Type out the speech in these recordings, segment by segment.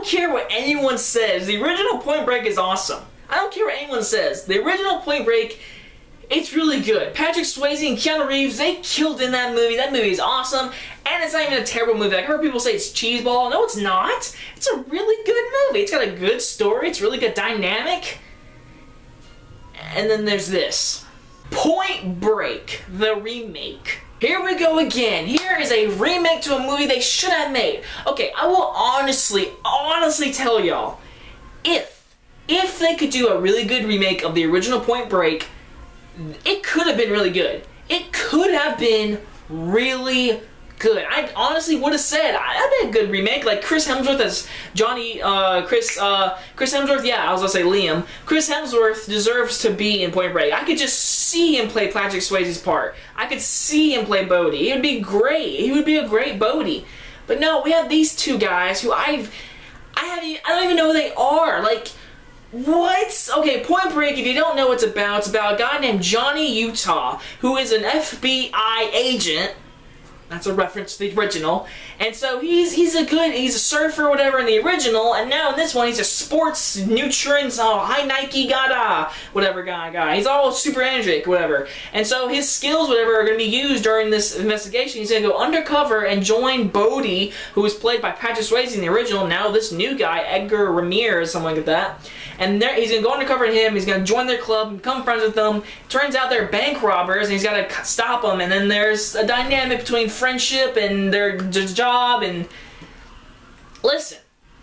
don't care what anyone says. The original Point Break is awesome. I don't care what anyone says. The original Point Break, it's really good. Patrick Swayze and Keanu Reeves, they killed in that movie. That movie is awesome. And it's not even a terrible movie. I've heard people say it's cheeseball. No, it's not. It's a really good movie. It's got a good story. It's really good dynamic. And then there's this. Point Break, the remake. Here we go again. Here is a remake to a movie they should have made. Okay, I will honestly tell y'all, if they could do a really good remake of the original Point Break, it could have been really good. It could have been really good. I honestly would have said that'd be a good remake. Like Chris Hemsworth as Johnny. Chris Hemsworth. Yeah, I was gonna say Liam. Chris Hemsworth deserves to be in Point Break. I could just see him play Patrick Swayze's part. I could see him play Bodhi. It would be great. He would be a great Bodhi. But no, we have these two guys who I don't even know who they are. Like, what? Okay, Point Break, if you don't know what it's about a guy named Johnny Utah, who is an FBI agent. That's a reference to the original. And so he's a surfer or whatever in the original, and now in this one he's a sports nutrients, high Nike whatever guy. He's all super energetic, whatever. And so his skills, whatever, are going to be used during this investigation. He's going to go undercover and join Bodhi, who was played by Patrick Swayze in the original, now this new guy, Edgar Ramirez, something like that. And he's going to go undercover to him, he's going to join their club, and become friends with them. Turns out they're bank robbers, and he's got to stop them, and then there's a dynamic between friendship and their job, and listen,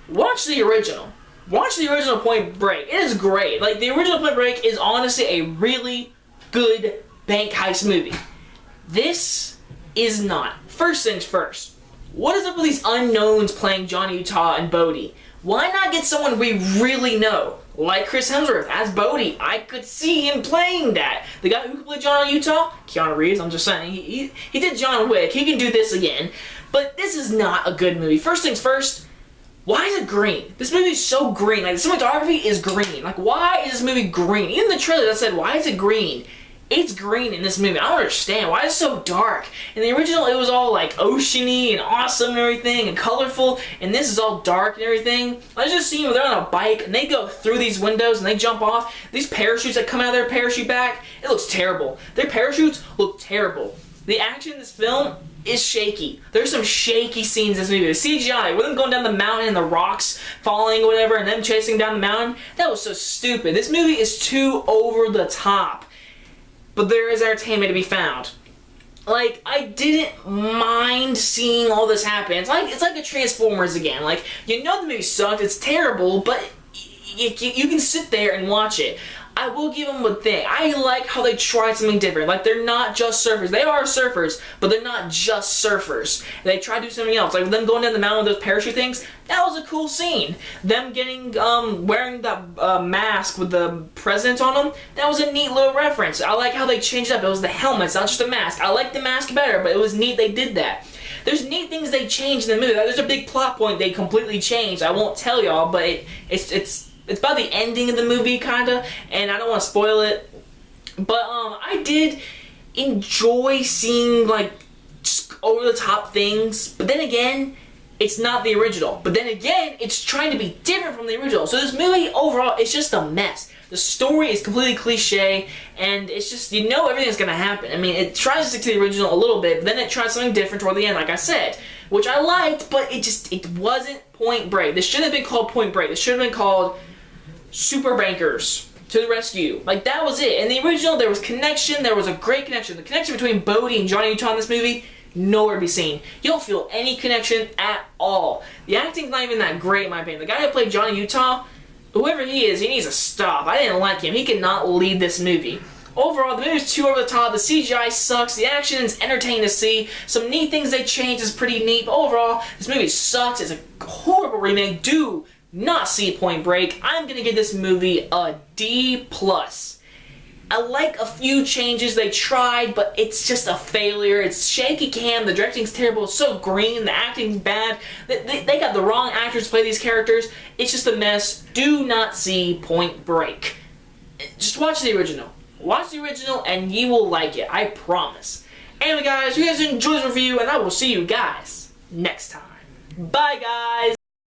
watch the original. Watch the original Point Break. It is great. Like, the original Point Break is honestly a really good bank heist movie. This is not. First things first, what is up with these unknowns playing Johnny Utah and Bodhi? Why not get someone we really know? Like Chris Hemsworth as Bodhi. I could see him playing that. The guy who could play Johnny Utah, Keanu Reeves, I'm just saying. He did John Wick. He can do this again. But this is not a good movie. First things first, why is it green? This movie is so green. Like, the cinematography is green. Like, why is this movie green? Even the trailer that said, why is it green? It's green in this movie. I don't understand. Why is it so dark? In the original, it was all like oceany and awesome and everything and colorful, and this is all dark and everything. I just seen where they're on a bike and they go through these windows and they jump off. These parachutes that come out of their parachute back, it looks terrible. Their parachutes look terrible. The action in this film is shaky. There's some shaky scenes in this movie. The CGI, with them going down the mountain and the rocks falling, whatever, and them chasing down the mountain, that was so stupid. This movie is too over the top. But there is entertainment to be found. Like, I didn't mind seeing all this happen. It's like a Transformers again. Like, you know the movie sucked, it's terrible, but you can sit there and watch it. I will give them a thing. I like how they tried something different. Like, they're not just surfers. They are surfers, but they're not just surfers. They tried to do something else. Like, them going down the mountain with those parachute things, that was a cool scene. Them getting, wearing that mask with the president on them, that was a neat little reference. I like how they changed it up. It was the helmets, not just the mask. I like the mask better, but it was neat they did that. There's neat things they changed in the movie. There's a big plot point they completely changed. I won't tell y'all, but it's about the ending of the movie, kinda, and I don't want to spoil it. But I did enjoy seeing, like, just over-the-top things. But then again, it's not the original. But then again, it's trying to be different from the original. So this movie, overall, is just a mess. The story is completely cliche, and it's just, you know everything's gonna happen. I mean, it tries to stick to the original a little bit, but then it tries something different toward the end, like I said. Which I liked, but it wasn't Point Break. This shouldn't have been called Point Break. This should have been called Super Bankers to the Rescue. Like, that was it. In the original, there was connection. There was a great connection. The connection between Bodhi and Johnny Utah in this movie, nowhere to be seen. You don't feel any connection at all. The acting's not even that great, in my opinion. The guy who played Johnny Utah, whoever he is, he needs to stop. I didn't like him. He cannot lead this movie. Overall, the movie's too over the top. The CGI sucks. The action is entertaining to see. Some neat things they changed is pretty neat. But overall, this movie sucks. It's a horrible remake. Do not see Point Break. I'm gonna give this movie a D+. I like a few changes they tried, but it's just a failure. It's shaky cam, the directing's terrible, it's so green, the acting's bad. They got the wrong actors to play these characters. It's just a mess. Do not see Point Break. Just watch the original. Watch the original and you will like it, I promise. Anyway guys, you guys enjoyed this review and I will see you guys next time. Bye guys!